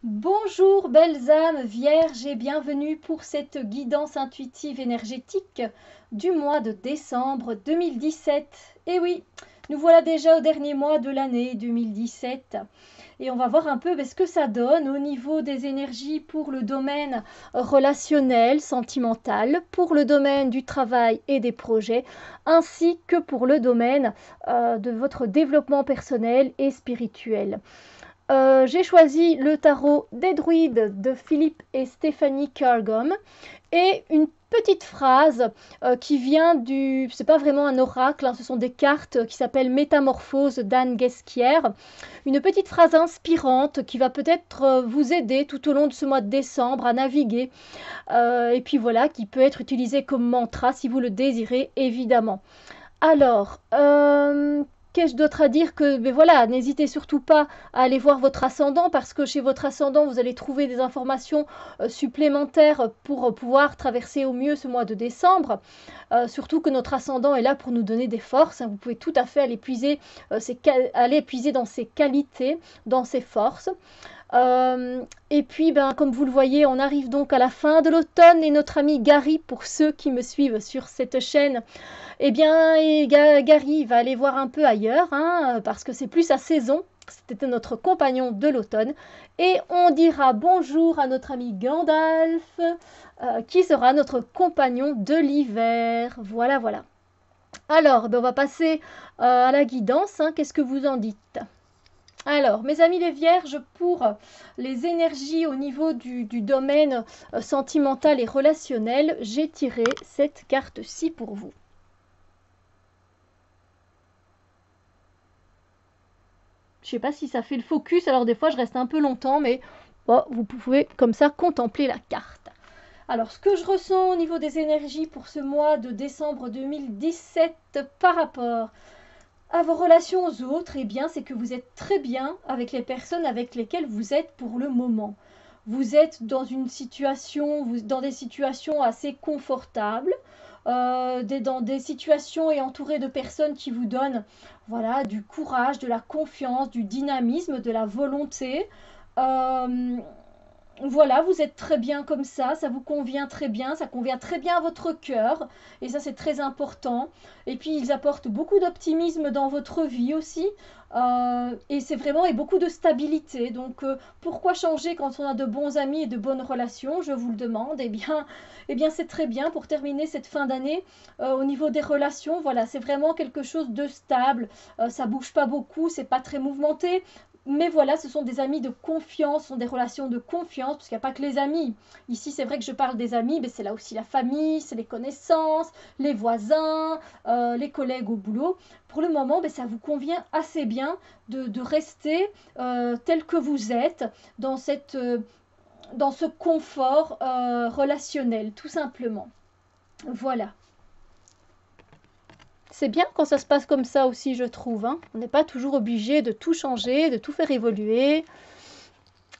Bonjour belles âmes vierges et bienvenue pour cette guidance intuitive énergétique du mois de décembre 2017. Et oui, nous voilà déjà au dernier mois de l'année 2017 et on va voir un peu ce que ça donne au niveau des énergies pour le domaine relationnel, sentimental, pour le domaine du travail et des projets, ainsi que pour le domaine de votre développement personnel et spirituel. J'ai choisi le tarot des druides de Philippe et Stéphanie Cargom et une petite phrase qui vient du... C'est pas vraiment un oracle, hein, ce sont des cartes qui s'appellent Métamorphose d'Anne Guesquière. Une petite phrase inspirante qui va peut-être vous aider tout au long de ce mois de décembre à naviguer. Et puis voilà, qui peut être utilisée comme mantra si vous le désirez, évidemment. Alors, qu'ai-je d'autre à dire que, mais voilà, n'hésitez surtout pas à aller voir votre ascendant parce que chez votre ascendant, vous allez trouver des informations supplémentaires pour pouvoir traverser au mieux ce mois de décembre. Surtout que notre ascendant est là pour nous donner des forces, hein. Vous pouvez tout à fait aller puiser dans ses qualités, dans ses forces. Et puis, comme vous le voyez, on arrive donc à la fin de l'automne et notre ami Gary, pour ceux qui me suivent sur cette chaîne, eh bien, Gary va aller voir un peu ailleurs, hein, parce que c'est plus sa saison. C'était notre compagnon de l'automne. Et on dira bonjour à notre ami Gandalf, qui sera notre compagnon de l'hiver. Voilà, voilà. Alors, on va passer à la guidance, hein. Qu'est-ce que vous en dites? Alors, mes amis les vierges, pour les énergies au niveau du domaine sentimental et relationnel, j'ai tiré cette carte-ci pour vous. Je ne sais pas si ça fait le focus, alors des fois je reste un peu longtemps, mais bon, vous pouvez comme ça contempler la carte. Alors, ce que je ressens au niveau des énergies pour ce mois de décembre 2017 par rapport à vos relations aux autres, eh bien, c'est que vous êtes très bien avec les personnes avec lesquelles vous êtes pour le moment. Vous êtes dans une situation, dans des situations assez confortables, dans des situations et entouré de personnes qui vous donnent, voilà, du courage, de la confiance, du dynamisme, de la volonté. Euh, voilà, vous êtes très bien comme ça vous convient très bien, ça convient très bien à votre cœur, et ça c'est très important. Et puis ils apportent beaucoup d'optimisme dans votre vie aussi, et c'est vraiment et beaucoup de stabilité. Donc pourquoi changer quand on a de bons amis et de bonnes relations, je vous le demande. Eh bien c'est très bien pour terminer cette fin d'année au niveau des relations. Voilà, c'est vraiment quelque chose de stable, ça bouge pas beaucoup, c'est pas très mouvementé. Mais voilà, ce sont des amis de confiance, ce sont des relations de confiance, parce qu'il n'y a pas que les amis. Ici, c'est vrai que je parle des amis, mais c'est là aussi la famille, c'est les connaissances, les voisins, les collègues au boulot. Pour le moment, ça vous convient assez bien de rester tel que vous êtes dans, dans ce confort relationnel, tout simplement. Voilà. C'est bien quand ça se passe comme ça aussi, je trouve, hein. On n'est pas toujours obligé de tout changer, de tout faire évoluer.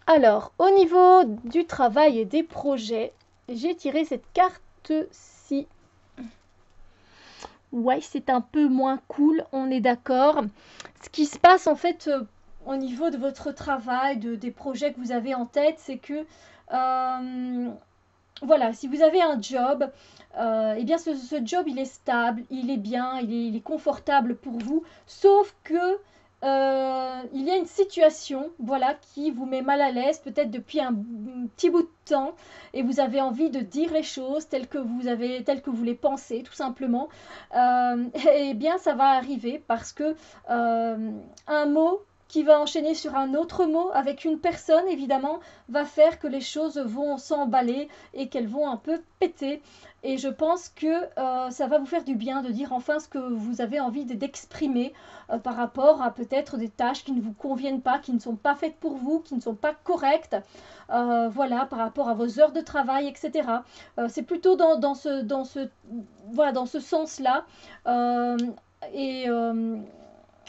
Alors, au niveau du travail et des projets, j'ai tiré cette carte-ci. Ouais, c'est un peu moins cool, on est d'accord. Ce qui se passe en fait au niveau de votre travail, des projets que vous avez en tête, c'est que voilà, si vous avez un job, eh bien ce job il est stable, il est bien, il est confortable pour vous, sauf que il y a une situation, voilà, qui vous met mal à l'aise, peut-être depuis un petit bout de temps, et vous avez envie de dire les choses telles que vous les pensez, tout simplement. Eh bien, ça va arriver parce que un mot qui va enchaîner sur un autre mot avec une personne, évidemment, va faire que les choses vont s'emballer et qu'elles vont un peu péter. Et je pense que ça va vous faire du bien de dire enfin ce que vous avez envie d'exprimer par rapport à peut-être des tâches qui ne vous conviennent pas, qui ne sont pas faites pour vous, qui ne sont pas correctes, voilà, par rapport à vos heures de travail, etc. C'est plutôt voilà, dans ce sens-là. Euh, et, euh,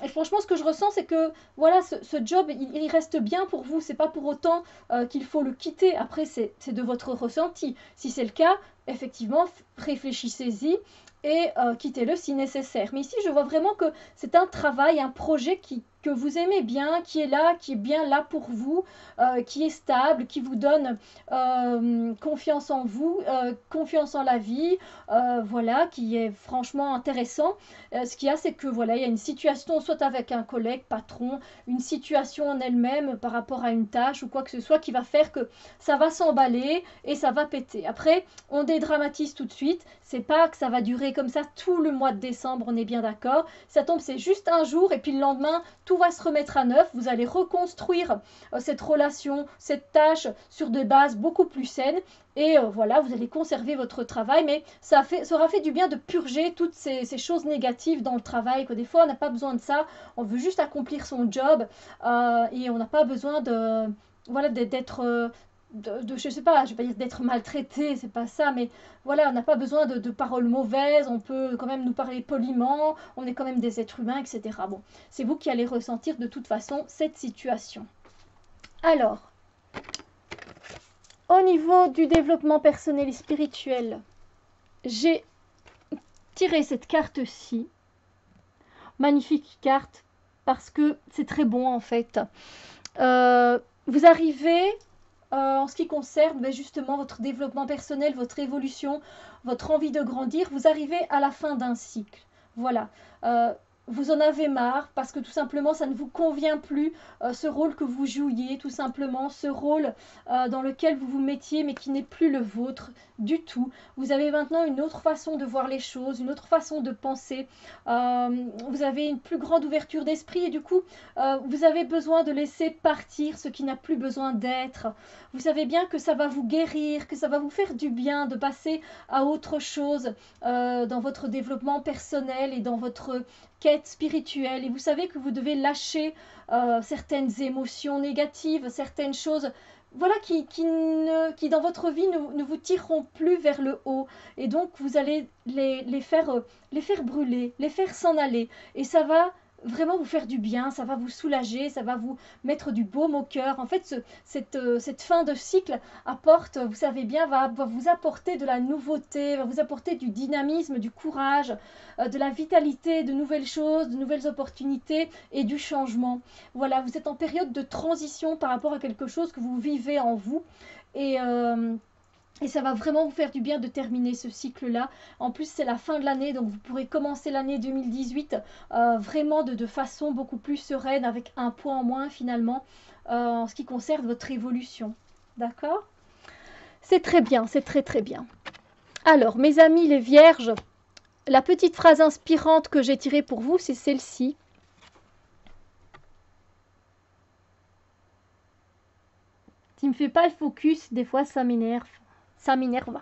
et franchement, ce que je ressens, c'est que voilà, ce job, il reste bien pour vous. C'est pas pour autant qu'il faut le quitter. Après, c'est de votre ressenti. Si c'est le cas, effectivement, réfléchissez-y et quittez-le si nécessaire. Mais ici, je vois vraiment que c'est un travail, un projet que vous aimez bien, qui est là, qui est bien là pour vous, qui est stable, qui vous donne confiance en vous, confiance en la vie, voilà, qui est franchement intéressant. Ce qu'il y a, c'est que voilà, il y a une situation, soit avec un collègue, patron, une situation en elle-même par rapport à une tâche ou quoi que ce soit qui va faire que ça va s'emballer et ça va péter. Après, on dédramatise tout de suite. C'est pas que ça va durer comme ça tout le mois de décembre, on est bien d'accord. Ça tombe, c'est juste un jour et puis le lendemain, tout va se remettre à neuf. Vous allez reconstruire cette relation, cette tâche sur des bases beaucoup plus saines. Et voilà, vous allez conserver votre travail, mais ça aura fait du bien de purger toutes ces choses négatives dans le travail, que des fois on n'a pas besoin de ça, on veut juste accomplir son job et on n'a pas besoin de, voilà, d'être, je sais pas, je vais pas dire d'être maltraité, c'est pas ça, mais voilà, on n'a pas besoin de paroles mauvaises, on peut quand même nous parler poliment, on est quand même des êtres humains, etc. Bon, c'est vous qui allez ressentir de toute façon cette situation. Alors, au niveau du développement personnel et spirituel, j'ai tiré cette carte-ci. Magnifique carte, parce que c'est très bon en fait. Vous arrivez, en ce qui concerne justement votre développement personnel, votre évolution, votre envie de grandir, vous arrivez à la fin d'un cycle. Voilà. Vous en avez marre parce que tout simplement ça ne vous convient plus, ce rôle que vous jouiez, tout simplement ce rôle dans lequel vous vous mettiez mais qui n'est plus le vôtre du tout. Vous avez maintenant une autre façon de voir les choses, une autre façon de penser, vous avez une plus grande ouverture d'esprit et du coup vous avez besoin de laisser partir ce qui n'a plus besoin d'être. Vous savez bien que ça va vous guérir, que ça va vous faire du bien de passer à autre chose dans votre développement personnel et dans votre quête spirituelle, et vous savez que vous devez lâcher certaines émotions négatives, certaines choses voilà, qui dans votre vie ne vous tireront plus vers le haut, et donc vous allez les faire brûler, les faire s'en aller, et ça va vraiment vous faire du bien, ça va vous soulager, ça va vous mettre du baume au cœur. En fait, cette fin de cycle apporte, vous savez bien, va vous apporter de la nouveauté, va vous apporter du dynamisme, du courage, de la vitalité, de nouvelles choses, de nouvelles opportunités et du changement. Voilà, vous êtes en période de transition par rapport à quelque chose que vous vivez en vous, et ça va vraiment vous faire du bien de terminer ce cycle-là. En plus, c'est la fin de l'année, donc vous pourrez commencer l'année 2018 vraiment de façon beaucoup plus sereine, avec un poids en moins finalement, en ce qui concerne votre évolution. D'accord? C'est très bien, c'est très très bien. Alors, mes amis les vierges, la petite phrase inspirante que j'ai tirée pour vous, c'est celle-ci. Tu me fais pas le focus, des fois ça m'énerve. Ça m'énerve.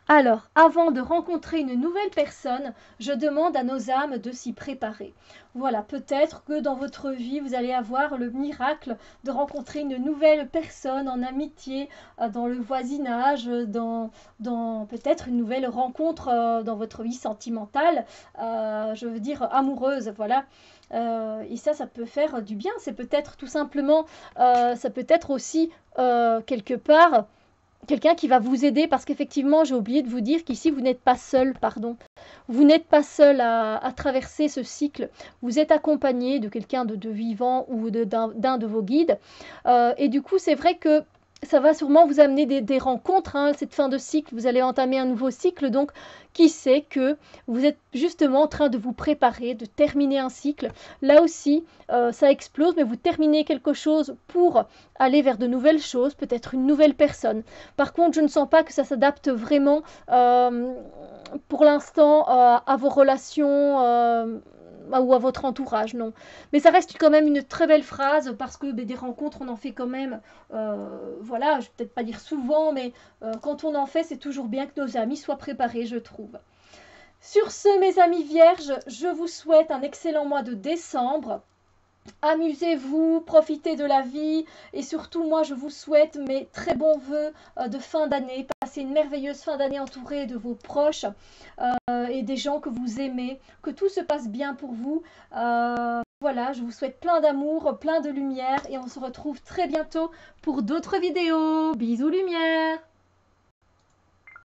Alors, avant de rencontrer une nouvelle personne, je demande à nos âmes de s'y préparer. Voilà, peut-être que dans votre vie, vous allez avoir le miracle de rencontrer une nouvelle personne en amitié, dans le voisinage, dans peut-être une nouvelle rencontre dans votre vie sentimentale, je veux dire amoureuse, voilà. Et ça peut faire du bien. C'est peut-être tout simplement, ça peut être aussi quelque part quelqu'un qui va vous aider, parce qu'effectivement, j'ai oublié de vous dire qu'ici, vous n'êtes pas seul, pardon. Vous n'êtes pas seul à traverser ce cycle. Vous êtes accompagné de quelqu'un de vivant ou d'un de vos guides. Et du coup, c'est vrai que ça va sûrement vous amener des rencontres, hein, cette fin de cycle. Vous allez entamer un nouveau cycle, donc qui sait que vous êtes justement en train de vous préparer, de terminer un cycle. Là aussi, ça explose, mais vous terminez quelque chose pour aller vers de nouvelles choses, peut-être une nouvelle personne. Par contre, je ne sens pas que ça s'adapte vraiment pour l'instant à vos relations ou à votre entourage, non. Mais ça reste quand même une très belle phrase, parce que des rencontres, on en fait quand même, voilà, je vais peut-être pas dire souvent, mais quand on en fait, c'est toujours bien que nos amis soient préparés, je trouve. Sur ce, mes amis vierges, je vous souhaite un excellent mois de décembre. Amusez-vous, profitez de la vie, et surtout moi je vous souhaite mes très bons voeux de fin d'année. Passez une merveilleuse fin d'année entourée de vos proches et des gens que vous aimez, que tout se passe bien pour vous. Voilà, je vous souhaite plein d'amour, plein de lumière, et on se retrouve très bientôt pour d'autres vidéos. Bisous lumière!